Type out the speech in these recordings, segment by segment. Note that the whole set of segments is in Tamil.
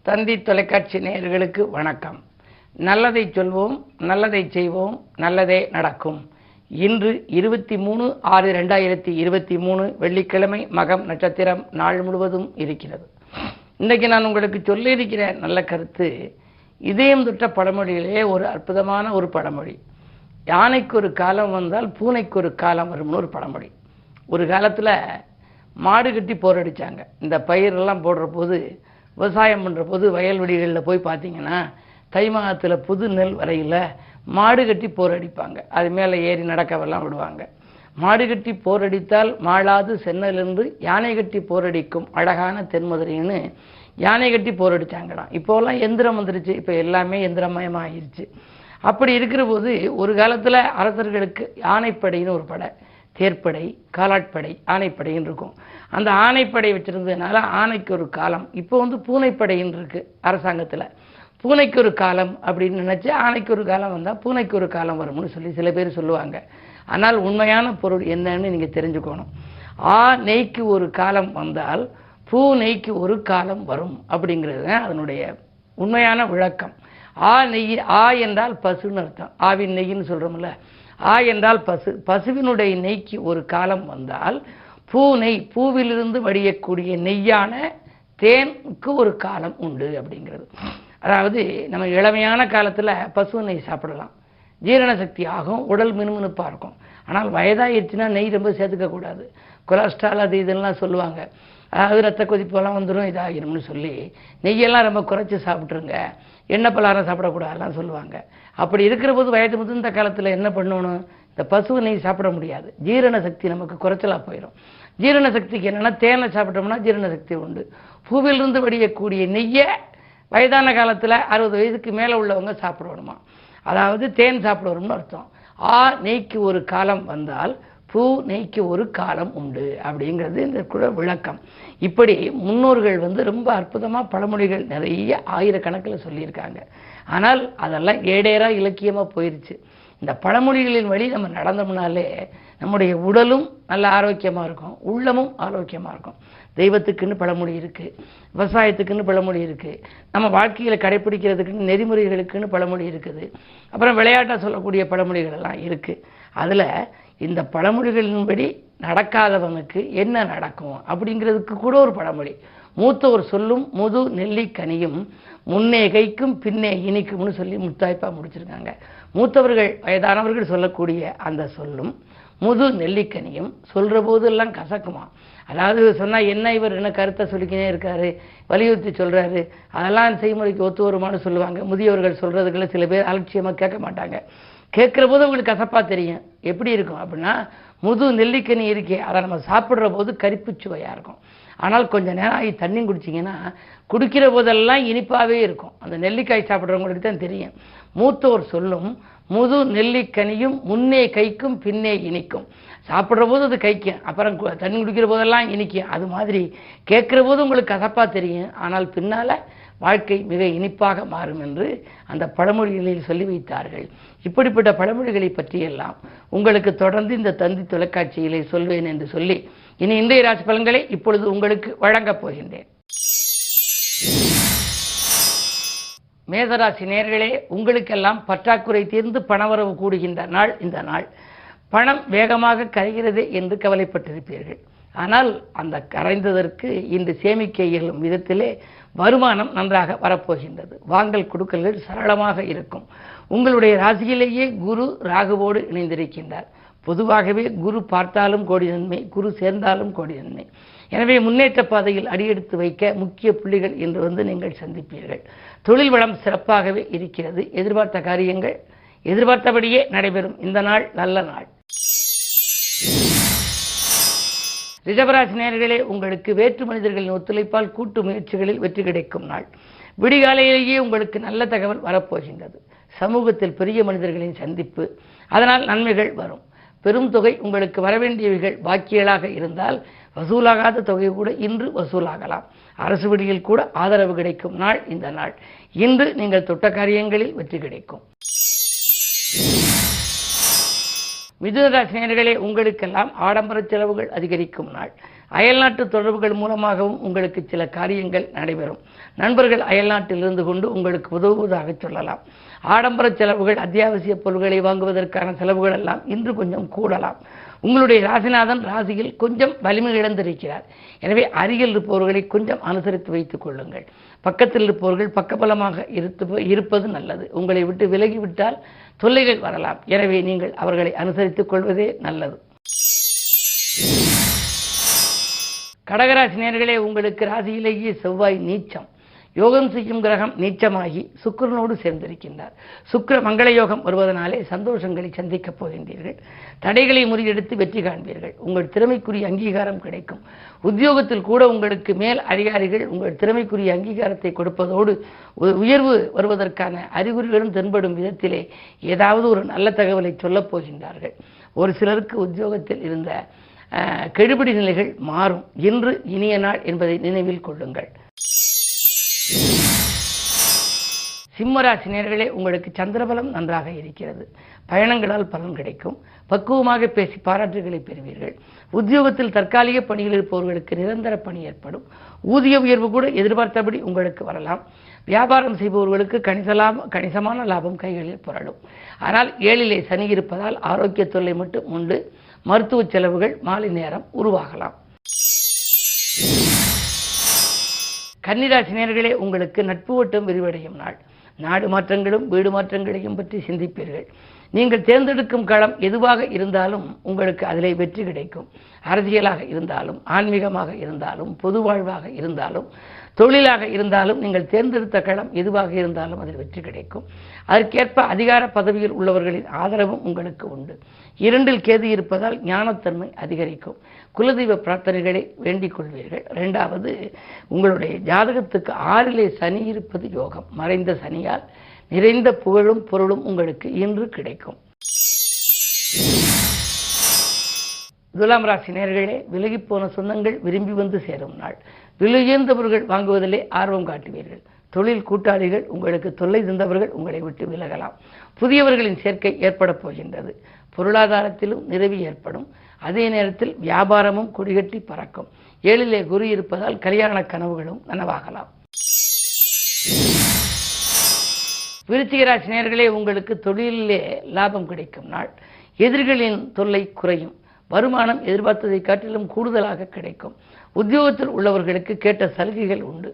தந்தி தொலைக்காட்சி நேயர்களுக்கு வணக்கம். நல்லதை சொல்வோம், நல்லதை செய்வோம், நல்லதே நடக்கும். இன்று 23/6/2023 வெள்ளிக்கிழமை, மகம் நட்சத்திரம் நாள் முழுவதும் இருக்கிறது. இன்றைக்கு நான் உங்களுக்கு சொல்லியிருக்கிற நல்ல கருத்து, இதயம் தொட்ட பழமொழியிலே ஒரு அற்புதமான ஒரு பழமொழி. யானைக்கு ஒரு காலம் வந்தால் பூனைக்கு ஒரு காலம் வரும்னு ஒரு பழமொழி. ஒரு காலத்தில் மாடு கட்டி போரடிச்சாங்க. இந்த பயிரெல்லாம் போடுற போது, விவசாயம் பண்ணுற போது வயல்வெளிகளில் போய் பார்த்தீங்கன்னா தை மாதத்தில் புது நெல் வரையில் மாடு கட்டி போரடிப்பாங்க. அது மேலே ஏறி நடக்கவெல்லாம் விடுவாங்க. மாடு கட்டி போரடித்தால் மாளாது சென்னலிருந்து யானை கட்டி போரடிக்கும் அழகான தென்மதுரைன்னு யானை கட்டி போரடிச்சாங்களாம். இப்போலாம் எந்திரம் வந்துருச்சு, இப்போ எல்லாமே எந்திரமயமாக ஆயிடுச்சு. அப்படி இருக்கிற போது ஒரு காலத்தில் அரசர்களுக்கு யானைப்படைன்னு ஒரு படை, தேர்ப்படை, காலாட்படை, ஆணைப்படைன்னு இருக்கும். அந்த ஆணைப்படை வச்சிருந்ததுனால ஆணைக்கு ஒரு காலம். இப்போ பூனைப்படைன்னு இருக்கு அரசாங்கத்தில். பூனைக்கு ஒரு காலம் அப்படின்னு நினைச்சு ஆணைக்கு ஒரு காலம் வந்தால் பூனைக்கு ஒரு காலம் வரும்னு சொல்லி சில பேர் சொல்லுவாங்க. ஆனால் உண்மையான பொருள் என்னன்னு நீங்கள் தெரிஞ்சுக்கணும். நெய்க்கு ஒரு காலம் வந்தால் பூனைக்கு ஒரு காலம் வரும் அப்படிங்கிறது தான் அதனுடைய உண்மையான விளக்கம். நெய், என்றால் பசுன்னு அர்த்தம். ஆவின் நெய்ன்னு சொல்கிறோம்ல, என்றால் பசு. பசுவினுடைய நெய்க்கு ஒரு காலம் வந்தால் பூனை, பூவிலிருந்து வடியக்கூடிய நெய்யான தேனுக்கு ஒரு காலம் உண்டு அப்படிங்கிறது. அதாவது நம்ம இளமையான காலத்தில் பசு நெய் சாப்பிடலாம், ஜீரண சக்தி ஆகும், உடல் மினுமினுப்பாக இருக்கும். ஆனால் வயதாகிடுச்சுன்னா நெய் ரொம்ப சேர்த்துக்கக்கூடாது. கொலஸ்ட்ரால் அது இதெல்லாம் சொல்லுவாங்க. அதாவது ரத்த கொதிப்பெல்லாம் வந்துடும், இதாகிடும்னு சொல்லி நெய்யெல்லாம் ரொம்ப குறைச்சி சாப்பிட்ருங்க, எண்ணெய் பலகாரம் சாப்பிடக்கூடாதுலாம் சொல்லுவாங்க. அப்படி இருக்கிற போது வயது முதிர்ந்த காலத்தில் என்ன பண்ணணும், இந்த பசு நெய் சாப்பிட முடியாது. ஜீரண சக்தி நமக்கு குறைச்சலாக போயிடும். ஜீரண சக்திக்கு என்னென்னா தேனை சாப்பிட்டோம்னா ஜீரண சக்தி உண்டு. பூவிலிருந்து வடியக்கூடிய நெய்யை வயதான காலத்தில் 60 வயதுக்கு மேலே உள்ளவங்க சாப்பிடணுமா, அதாவது தேன் சாப்பிடணும்னு அர்த்தம். நெய்க்கு ஒரு காலம் வந்தால் பூ நெய்க்கு ஒரு காலம் உண்டு அப்படிங்கிறது இந்த கூட விளக்கம். இப்படி முன்னோர்கள் ரொம்ப அற்புதமாக பழமொழிகள் நிறைய ஆயிரக்கணக்கில் சொல்லியிருக்காங்க. ஆனால் அதெல்லாம் ஏடேரா இலக்கியமாக போயிடுச்சு. இந்த பழமொழிகளின் வழி நம்ம நடந்தோம்னாலே நம்முடைய உடலும் நல்ல ஆரோக்கியமாக இருக்கும், உள்ளமும் ஆரோக்கியமாக இருக்கும். தெய்வத்துக்குன்னு பழமொழி இருக்குது, விவசாயத்துக்குன்னு பழமொழி இருக்குது, நம்ம வாழ்க்கையில் கடைப்பிடிக்கிறதுக்குன்னு நெறிமுறைகளுக்குன்னு பழமொழி இருக்குது, அப்புறம் விளையாட்டாக சொல்லக்கூடிய பழமொழிகள் எல்லாம் இருக்குது. அதில் இந்த பழமொழிகளின்படி நடக்காதவனுக்கு என்ன நடக்கும் அப்படிங்கிறதுக்கு கூட ஒரு பழமொழி. மூத்தோர் சொல்லும் முது நெல்லிக்கனியும் முன்னே கைக்கும் பின்னே இனிக்கும்னு சொல்லி முத்தாய்ப்பாக முடிச்சிருக்காங்க. மூத்தவர்கள், வயதானவர்கள் சொல்லக்கூடிய அந்த சொல்லும் முது நெல்லிக்கனியும் சொல்கிற போதெல்லாம் கசக்குமா. அதாவது சொன்னால் என்ன இவர் என்ன கருத்தை சொல்லிக்கினே இருக்காரு, வலியுறுத்தி சொல்கிறாரு, அதெல்லாம் செய்முறைக்கு ஒத்து வருமானு சொல்லுவாங்க. முதியவர்கள் சொல்கிறதுக்குள்ள சில பேர் அலட்சியமாக கேட்க மாட்டாங்க. கேட்குற போது உங்களுக்கு கசப்பாக தெரியும். எப்படி இருக்கும் அப்படின்னா, முது நெல்லிக்கனி இருக்கே, அதை நம்ம சாப்பிட்ற போது கரிப்பு சுவையாக இருக்கும். ஆனால் கொஞ்சம் நேரம் ஆகி தண்ணி குடிச்சிங்கன்னா குடிக்கிற போதெல்லாம் இனிப்பாகவே இருக்கும். அந்த நெல்லிக்காய் சாப்பிட்றவங்களுக்கு தான் தெரியும். மூத்தோர் சொல்லும் முது நெல்லிக்கனியும் முன்னே கைக்கும் பின்னே இனிக்கும். சாப்பிட்ற போது அது கைக்கும், அப்புறம் தண்ணி குடிக்கிற போதெல்லாம் இனிக்கும். அது மாதிரி கேட்குற போது உங்களுக்கு கசப்பாக தெரியும், ஆனால் பின்னால் வாழ்க்கை மிக இனிப்பாக மாறும் என்று அந்த பழமொழிகளில் சொல்லி வைத்தார்கள். இப்படிப்பட்ட பழமொழிகளை பற்றியெல்லாம் உங்களுக்கு தொடர்ந்து இந்த தந்தி தொலைக்காட்சியிலே சொல்வேன் என்று சொல்லி இனி இன்றைய ராசி பலன்களை இப்பொழுது உங்களுக்கு வழங்கப் போகின்றேன். மேசராசி நேயர்களே, உங்களுக்கெல்லாம் பற்றாக்குறை தீர்ந்து பணவரவு கூடுகின்ற நாள் இந்த நாள். பணம் வேகமாக கரைகிறது என்று கவலைப்பட்டிருப்பீர்கள். ஆனால் அந்த கரைந்ததற்கு இன்று சேமிக்க இயலும் விதத்திலே வருமானம் நன்றாக வரப்போகின்றது. வாங்கல் கொடுக்கல்கள் சரளமாக இருக்கும். உங்களுடைய ராசியிலேயே குரு ராகுவோடு இணைந்திருக்கின்றார். பொதுவாகவே குரு பார்த்தாலும் கோடி நன்மை, குரு சேர்ந்தாலும் கோடி நன்மை. எனவே முன்னேற்ற பாதையில் அடியெடுத்து வைக்க முக்கிய புள்ளிகள் இன்று நீங்கள் சந்திப்பீர்கள். தொழில் வளம் சிறப்பாகவே இருக்கிறது. எதிர்பார்த்த காரியங்கள் எதிர்பார்த்தபடியே நடைபெறும். இந்த நாள் நல்ல நாள். ரிஷபராசி நேயர்களே, உங்களுக்கு வேற்று மனிதர்களின் ஒத்துழைப்பால் கூட்டு முயற்சிகளில் வெற்றி கிடைக்கும் நாள். விடிகாலையிலேயே உங்களுக்கு நல்ல தகவல் வரப்போகின்றது. சமூகத்தில் பெரிய மனிதர்களின் சந்திப்பு, அதனால் நன்மைகள் வரும். பெரும் தொகை உங்களுக்கு வரவேண்டியவைகள் பாக்கியலாக இருந்தால் வசூலாகாத தொகை கூட இன்று வசூலாகலாம். அரசு வழியில் கூட ஆதரவு கிடைக்கும் நாள் இந்த நாள். இன்று நீங்கள் தொட்ட காரியங்களில் வெற்றி கிடைக்கும். மிதுன ராசி நேயர்களே, உங்களுக்கெல்லாம் ஆடம்பர செலவுகள் அதிகரிக்கும் நாள். அயல்நாட்டு தொடர்புகள் மூலமாகவும் உங்களுக்கு சில காரியங்கள் நடைபெறும். நண்பர்கள் அயல்நாட்டில் இருந்து கொண்டு உங்களுக்கு உதவுவதாக சொல்லலாம். ஆடம்பர செலவுகள், அத்தியாவசிய பொருட்களை வாங்குவதற்கான செலவுகள் எல்லாம் இன்று கொஞ்சம் கூடலாம். உங்களுடைய ராசிநாதன் ராசியில் கொஞ்சம் வலிமை இழந்திருக்கிறார். எனவே அருகில் இருப்பவர்களை கொஞ்சம் அனுசரித்து வைத்துக் கொள்ளுங்கள். பக்கத்தில் இருப்பவர்கள் பக்கபலமாக இருப்பது நல்லது. உங்களை விட்டு விலகிவிட்டால் தொல்லைகள் வரலாம். எனவே நீங்கள் அவர்களை அனுசரித்துக் கொள்வதே நல்லது. கடகராசி நேயர்களே, உங்களுக்கு ராசியிலேயே செவ்வாய் நீச்சம். யோகம் செய்யும் கிரகம் நீச்சமாகி சுக்கிரனோடு சேர்ந்திருக்கின்றார். சுக்கிர மங்கள யோகம் வருவதனாலே சந்தோஷங்களை சந்திக்கப் போகின்றீர்கள். தடைகளை முறியெடுத்து வெற்றி காண்பீர்கள். உங்கள் திறமைக்குரிய அங்கீகாரம் கிடைக்கும். உத்தியோகத்தில் கூட உங்களுக்கு மேல் அதிகாரிகள் உங்கள் திறமைக்குரிய அங்கீகாரத்தை கொடுப்பதோடு உயர்வு வருவதற்கான அறிகுறிகளும் தென்படும் விதத்திலே ஏதாவது ஒரு நல்ல தகவலை சொல்லப் போகின்றார்கள். ஒரு சிலருக்கு உத்தியோகத்தில் இருந்த கெடுபிடி நிலைகள் மாறும். இன்று இனிய நாள் என்பதை நினைவில் கொள்ளுங்கள். சிம்மராசி நேயர்களே, உங்களுக்கு சந்திரபலம் நன்றாக இருக்கிறது. பயணங்களால் பலன் கிடைக்கும். பக்குவமாக பேசி பாராட்டுகளை பெறுவீர்கள். உத்தியோகத்தில் தற்காலிக பணியில் இருப்பவர்களுக்கு நிரந்தர பணி ஏற்படும். ஊதிய உயர்வு கூட எதிர்பார்த்தபடி உங்களுக்கு வரலாம். வியாபாரம் செய்பவர்களுக்கு கணிசமான லாபம் கைகளில் புரளும். ஆனால் 7லே சனி இருப்பதால் ஆரோக்கிய தொல்லை மட்டும் உண்டு. மருத்துவ செலவுகள் மாலை நேரம் உருவாகலாம். கன்னிராசி நேயர்களே, உங்களுக்கு நட்பு வட்டம் விரிவடையும் நாள். நாடு மாற்றங்களும் வீடு மாற்றங்களையும் பற்றி சிந்திப்பீர்கள். நீங்கள் தேர்ந்தெடுக்கும் களம் எதுவாக இருந்தாலும் உங்களுக்கு அதிலே வெற்றி கிடைக்கும். அரசியலாக இருந்தாலும், ஆன்மீகமாக இருந்தாலும், பொது வாழ்வாக இருந்தாலும், தொழிலாக இருந்தாலும், நீங்கள் தேர்ந்தெடுத்த களம் எதுவாக இருந்தாலும் அதில் வெற்றி கிடைக்கும். அதற்கேற்ப அதிகார பதவியில் உள்ளவர்களின் ஆதரவும் உங்களுக்கு உண்டு. 2ல் கேது இருப்பதால் ஞானத்தன்மை அதிகரிக்கும். குலதெய்வ பிரார்த்தனைகளை வேண்டிக் கொள்வீர்கள். 2வது, உங்களுடைய ஜாதகத்துக்கு 6லே சனி இருப்பது யோகம். மறைந்த சனியால் நிறைந்த புகழும் பொருளும் உங்களுக்கு இன்று கிடைக்கும். துலாம் ராசி நேயர்களே, விலகிப்போன சொந்தங்கள் விரும்பி வந்து சேரும் நாள். விலையுயர்ந்தவர்கள் வாங்குவதிலே ஆர்வம் காட்டுவீர்கள். தொழில் கூட்டாளிகள் உங்களுக்கு தொல்லை தந்தவர்கள் உங்களை விட்டு விலகலாம். புதியவர்களின் சேர்க்கை ஏற்பட போகின்றது. பொருளாதாரத்திலும் நிறைவு ஏற்படும். அதே நேரத்தில் வியாபாரமும் கொடிகட்டி பறக்கும். 7லே குரு இருப்பதால் கல்யாண கனவுகளும் நனவாகலாம். விருச்சிக ராசி நேயர்களே, உங்களுக்கு தொழிலிலே லாபம் கிடைக்கும் நாள். எதிரிகளின் தொல்லை குறையும். வருமானம் எதிர்பார்த்ததை காட்டிலும் கூடுதலாக கிடைக்கும். உத்தியோகத்தில் உள்ளவர்களுக்கு கேட்ட சலுகைகள் உண்டு.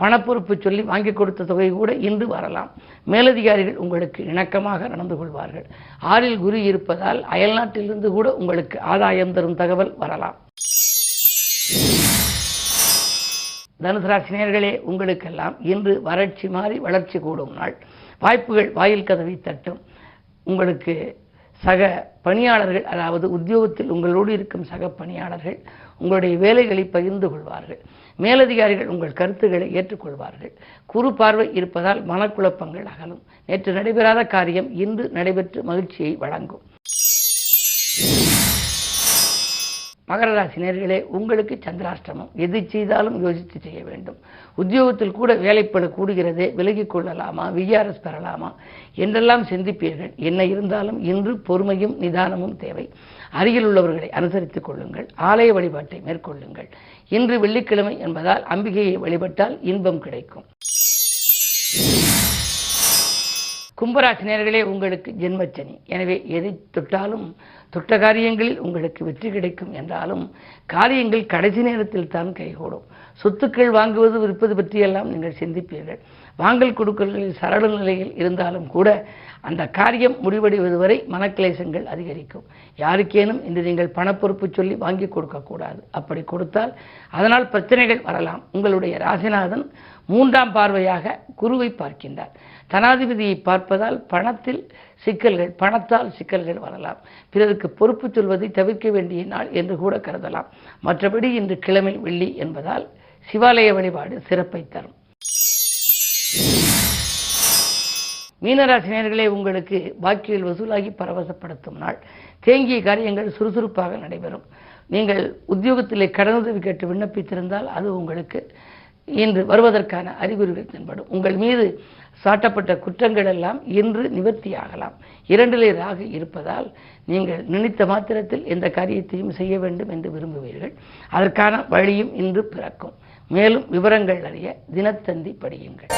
பணப்பொறுப்பு சொல்லி வாங்கி கொடுத்த தொகை கூட இன்று வரலாம். மேலதிகாரிகள் உங்களுக்கு இணக்கமாக நடந்து கொள்வார்கள். 6ல் குரு இருப்பதால் அயல்நாட்டிலிருந்து கூட உங்களுக்கு ஆதாயம் தரும் தகவல் வரலாம். தனுசு ராசி நேயர்களே, உங்களுக்கெல்லாம் இன்று வறட்சி மாறி வளர்ச்சி கூடும் நாள். வாய்ப்புகள் வாயில் கதவை தட்டும். உங்களுக்கு சக பணியாளர்கள், அதாவது உத்தியோகத்தில் உங்களோடு இருக்கும் சக பணியாளர்கள் உங்களுடைய வேலைகளை பகிர்ந்து கொள்வார்கள். மேலதிகாரிகள் உங்கள் கருத்துக்களை ஏற்றுக்கொள்வார்கள். குறு பார்வை இருப்பதால் மனக்குழப்பங்கள் அகலும். நேற்று நடைபெறாத காரியம் இன்று நடைபெற்று மகிழ்ச்சியை வழங்கும். மகர ராசி நேயர்களே, உங்களுக்கு சந்திராஷ்டமம். எது செய்தாலும் யோசித்து செய்ய வேண்டும். உத்தியோகத்தில் கூட வேலைப்பளு கூடுகிறதே, விலகிக் கொள்ளலாமா, விஆர்எஸ் பெறலாமா என்றெல்லாம் சிந்திப்பீர்கள். என்ன இருந்தாலும் இன்று பொறுமையும் நிதானமும் தேவை. அருகில் உள்ளவர்களை அனுசரித்துக் கொள்ளுங்கள். ஆலய வழிபாட்டை மேற்கொள்ளுங்கள். இன்று வெள்ளிக்கிழமை என்பதால் அம்பிகையை வழிபட்டால் இன்பம் கிடைக்கும். கும்பராசி நேயர்களே, உங்களுக்கு ஜென்மச்சனி. எனவே எதை தொட்டாலும் தொட்ட காரியங்களில் உங்களுக்கு வெற்றி கிடைக்கும் என்றாலும் காரியங்கள் கடைசி நேரத்தில் தான் கைகூடும். சொத்துக்கள் வாங்குவது விற்பது பற்றியெல்லாம் நீங்கள் சிந்திப்பீர்கள். வாங்கல் கொடுக்கல்களில் சரள நிலையில் இருந்தாலும் கூட அந்த காரியம் முடிவடைவது வரை மனக்கிளேசங்கள் அதிகரிக்கும். யாருக்கேனும் இன்று நீங்கள் பணப்பொறுப்பு சொல்லி வாங்கி கொடுக்கக்கூடாது. அப்படி கொடுத்தால் அதனால் பிரச்சனைகள் வரலாம். உங்களுடைய ராசிநாதன் 3ஆம் பார்வையாக குருவை பார்க்கின்றார். தனாதிபதியை பார்ப்பதால் பணத்தால் சிக்கல்கள் வரலாம். பிறருக்கு பொறுப்பு சொல்வதை தவிர்க்க வேண்டிய நாள் என்று கூட கருதலாம். மற்றபடி இன்று கிழமை வெள்ளி என்பதால் சிவாலய வழிபாடு சிறப்பை தரும். மீனராசி நேயர்களே, உங்களுக்கு பாக்கியில் வசூலாகி பரவசப்படுத்தும் நாள். தேங்கிய காரியங்கள் சுறுசுறுப்பாக நடைபெறும். நீங்கள் உத்தியோகத்திலே கடனுதவி கேட்டு விண்ணப்பித்திருந்தால் அது உங்களுக்கு இன்று வருவதற்கான அறிகுறிகள் தென்படும். உங்கள் மீது சாட்டப்பட்ட குற்றங்கள் எல்லாம் இன்று நிவர்த்தியாகலாம். 2லே ராகு இருப்பதால் நீங்கள் நினைத்த மாத்திரத்தில் எந்த காரியத்தையும் செய்ய வேண்டும் என்று விரும்புவீர்கள். அதற்கான வழியும் இன்று பிறக்கும். மேலும் விவரங்கள் அறிய தினத்தந்தி படியுங்கள்.